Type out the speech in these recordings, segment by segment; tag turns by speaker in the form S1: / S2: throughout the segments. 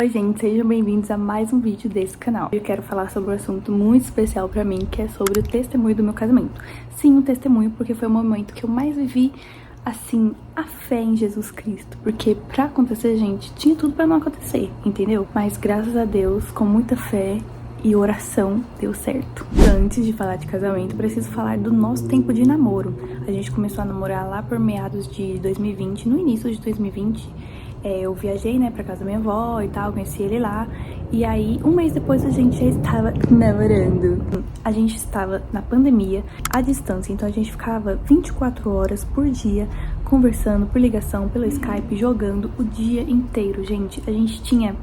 S1: Oi gente, sejam bem-vindos a mais um vídeo desse canal. Eu quero falar sobre um assunto muito especial pra mim, que é sobre o testemunho do meu casamento. Sim, um testemunho, porque foi o momento que eu mais vivi, assim, a fé em Jesus Cristo. Porque pra acontecer, gente, tinha tudo pra não acontecer, entendeu? Mas graças a Deus, com muita fé e oração, deu certo. Antes de falar de casamento, preciso falar do nosso tempo de namoro. A gente começou a namorar lá por meados de 2020, no início de 2020. Eu viajei, né, pra casa da minha avó e tal, conheci ele lá. E aí, um mês depois, a gente já estava namorando. A gente estava na pandemia, à distância, então a gente ficava 24 horas por dia conversando por ligação, pelo Skype, jogando o dia inteiro, gente. A gente tinha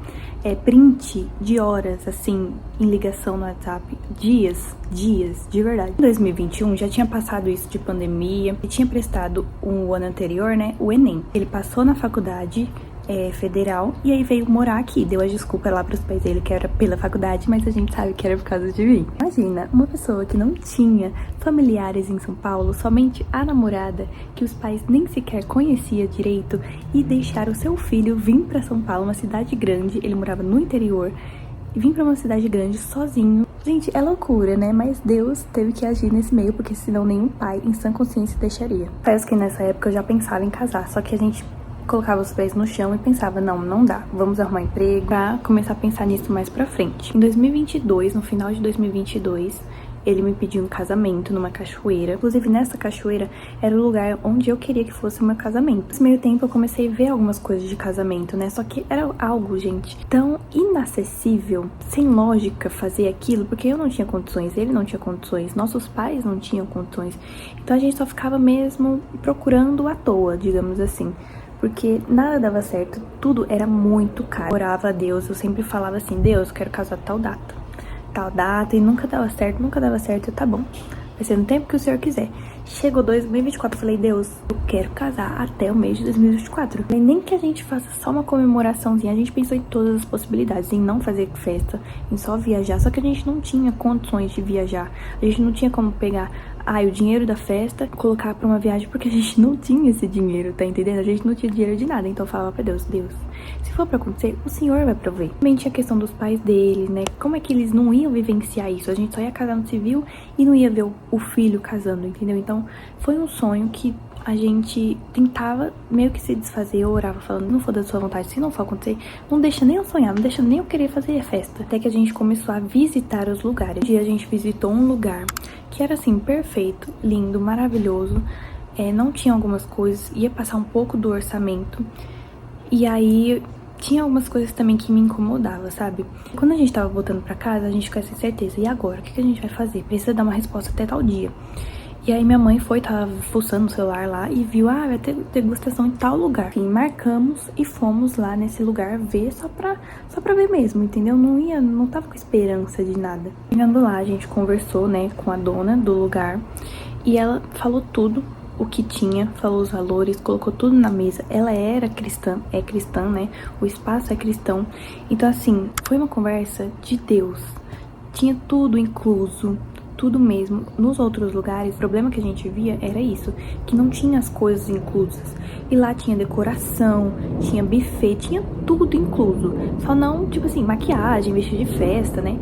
S1: print de horas, assim, em ligação no WhatsApp. Dias, de verdade. Em 2021, já tinha passado isso de pandemia. E tinha prestado o ano anterior, né, o Enem. Ele passou na faculdade federal, e aí veio morar aqui. Deu a desculpa lá pros pais dele que era pela faculdade, mas a gente sabe que era por causa de mim. Imagina, uma pessoa que não tinha familiares em São Paulo, somente a namorada, que os pais nem sequer conhecia direito, e deixar o seu filho vir pra São Paulo, uma cidade grande, ele morava no interior, e vir pra uma cidade grande sozinho. Gente, é loucura, né? Mas Deus teve que agir nesse meio, porque senão nenhum pai em sã consciência deixaria. Parece que nessa época eu já pensava em casar, só que a gente colocava os pés no chão e pensava, não dá, vamos arrumar emprego, pra começar a pensar nisso mais pra frente. Em 2022, no final de 2022, ele me pediu um casamento numa cachoeira. Inclusive, nessa cachoeira era o lugar onde eu queria que fosse o meu casamento. Nesse meio tempo, eu comecei a ver algumas coisas de casamento, né? Só que era algo, gente, tão inacessível, sem lógica fazer aquilo, porque eu não tinha condições, ele não tinha condições, nossos pais não tinham condições. Então, a gente só ficava mesmo procurando à toa, digamos assim. Porque nada dava certo, tudo era muito caro. Eu orava a Deus, eu sempre falava assim, Deus, eu quero casar tal data, e nunca dava certo, tá bom, vai ser no tempo que o Senhor quiser. Chegou 2024, eu falei, Deus, eu quero casar até o mês de 2024. E nem que a gente faça só uma comemoraçãozinha, a gente pensou em todas as possibilidades, em não fazer festa, em só viajar, só que a gente não tinha condições de viajar, a gente não tinha como pegar o dinheiro da festa, colocar pra uma viagem, porque a gente não tinha esse dinheiro, tá entendendo? A gente não tinha dinheiro de nada, então eu falava pra Deus, se for pra acontecer, o Senhor vai prover. Também tinha a questão dos pais dele, né? Como é que eles não iam vivenciar isso? A gente só ia casar no civil e não ia ver o filho casando, entendeu? Então, foi um sonho que a gente tentava meio que se desfazer. Eu orava falando, não for da sua vontade, se não for acontecer, não deixa nem eu sonhar, não deixa nem eu querer fazer a festa. Até que a gente começou a visitar os lugares. Um dia a gente visitou um lugar que era assim, perfeito, lindo, maravilhoso. Não tinha algumas coisas, ia passar um pouco do orçamento. E aí tinha algumas coisas também que me incomodavam, sabe? Quando a gente tava voltando pra casa, a gente ficava sem certeza. E agora? O que a gente vai fazer? Precisa dar uma resposta até tal dia. E aí minha mãe tava fuçando o celular lá e viu, vai ter degustação em tal lugar. Enfim, marcamos e fomos lá nesse lugar ver só pra ver mesmo, entendeu? Não tava com esperança de nada. Chegando lá, a gente conversou, né, com a dona do lugar e ela falou tudo o que tinha, falou os valores, colocou tudo na mesa. Ela era cristã, é cristã, né? O espaço é cristão. Então, assim, foi uma conversa de Deus. Tinha tudo incluso. Tudo mesmo. Nos outros lugares, o problema que a gente via era isso, que não tinha as coisas inclusas. E lá tinha decoração, tinha buffet, tinha tudo incluso. Só não, tipo assim, maquiagem, vestido de festa, né?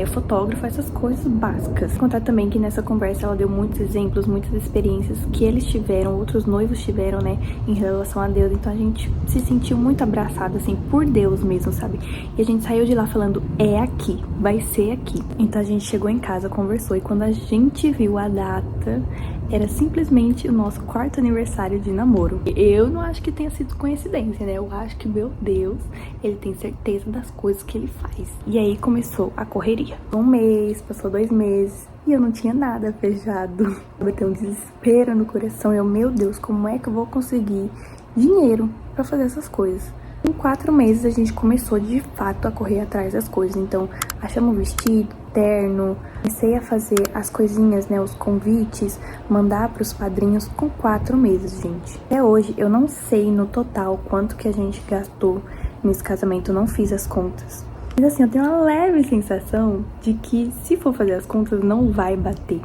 S1: Fotógrafo, essas coisas básicas. Contar também que nessa conversa ela deu muitos exemplos, muitas experiências que eles tiveram, outros noivos tiveram, né, em relação a Deus. Então a gente se sentiu muito abraçado, assim, por Deus mesmo, sabe? E a gente saiu de lá falando, é aqui, vai ser aqui. Então a gente chegou em casa, conversou, e quando a gente viu a data, era simplesmente o nosso 4º aniversário de namoro. Eu não acho que tenha sido coincidência, né? Eu acho que, meu Deus, ele tem certeza das coisas que ele faz. E aí começou a correria. Um mês, passou 2 meses, e eu não tinha nada fechado. Eu botei um desespero no coração. Meu Deus, como é que eu vou conseguir dinheiro pra fazer essas coisas? Em 4 meses a gente começou de fato a correr atrás das coisas. Então achamos vestido, terno, comecei a fazer as coisinhas, né, os convites, mandar pros padrinhos com 4 meses, gente. Até hoje eu não sei no total quanto que a gente gastou nesse casamento, eu não fiz as contas. Mas assim, eu tenho uma leve sensação de que se for fazer as contas não vai bater.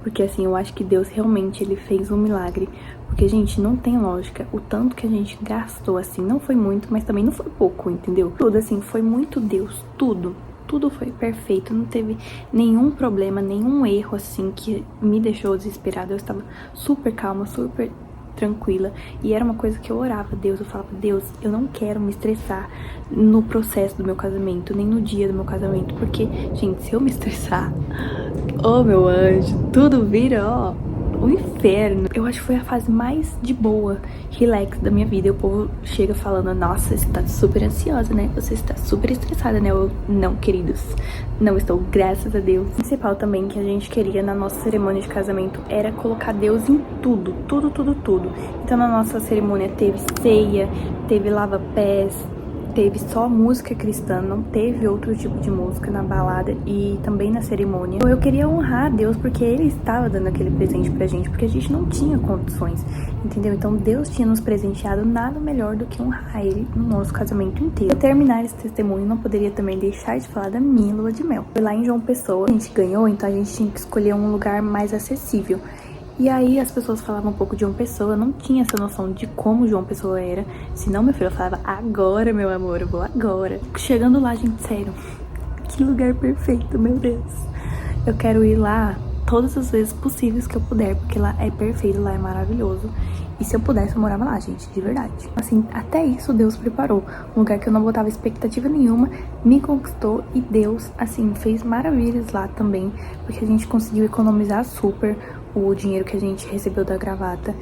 S1: Porque assim, eu acho que Deus realmente ele fez um milagre Porque, gente, não tem lógica. O tanto que a gente gastou, assim, não foi muito, mas também não foi pouco, entendeu? Tudo, assim, foi muito Deus, tudo. Tudo foi perfeito, não teve nenhum problema, nenhum erro, assim, que me deixou desesperada. Eu estava super calma, super tranquila. E era uma coisa que eu orava a Deus. Eu falava, Deus, eu não quero me estressar no processo do meu casamento, nem no dia do meu casamento. Porque, gente, se eu me estressar, oh, meu anjo, tudo vira, ó, o inferno. Eu acho que foi a fase mais de boa, relax da minha vida. E o povo chega falando, nossa, você tá super ansiosa, né? Você está super estressada, né? Eu, não, queridos, não estou, graças a Deus. O principal também que a gente queria na nossa cerimônia de casamento era colocar Deus em tudo, tudo, tudo, tudo. Então na nossa cerimônia teve ceia, teve lava-pés, teve só música cristã, não teve outro tipo de música na balada e também na cerimônia. Eu queria honrar a Deus porque Ele estava dando aquele presente pra gente, porque a gente não tinha condições, entendeu? Então Deus tinha nos presenteado nada melhor do que honrar Ele no nosso casamento inteiro. Pra terminar esse testemunho, não poderia também deixar de falar da minha lua de mel. Foi lá em João Pessoa, a gente ganhou, então a gente tinha que escolher um lugar mais acessível. E aí as pessoas falavam um pouco de João Pessoa, eu não tinha essa noção de como João Pessoa era. Senão, meu filho, eu falava, agora, meu amor, eu vou agora. Chegando lá, gente, sério, que lugar perfeito, meu Deus. Eu quero ir lá todas as vezes possíveis que eu puder, porque lá é perfeito, lá é maravilhoso. E se eu pudesse, eu morava lá, gente, de verdade. Assim, até isso Deus preparou. Um lugar que eu não botava expectativa nenhuma, me conquistou e Deus, assim, fez maravilhas lá também, porque a gente conseguiu economizar super o dinheiro que a gente recebeu da gravata.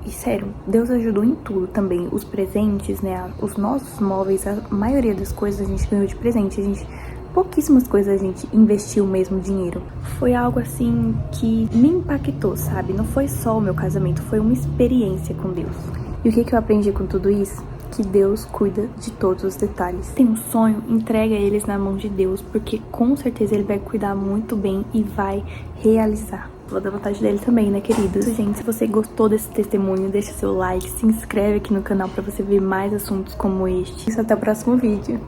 S1: E sério, Deus ajudou em tudo também. Os presentes, né, os nossos móveis, a maioria das coisas a gente ganhou de presente. Pouquíssimas coisas a gente investiu mesmo dinheiro. Foi algo assim que me impactou, sabe? Não foi só o meu casamento, foi uma experiência com Deus. E o que eu aprendi com tudo isso? Que Deus cuida de todos os detalhes. Tem um sonho, entrega eles na mão de Deus, porque com certeza Ele vai cuidar muito bem e vai realizar. Vou dar vontade dele também, né, queridos? Gente, se você gostou desse testemunho, deixa seu like, se inscreve aqui no canal pra você ver mais assuntos como este. Isso, até o próximo vídeo.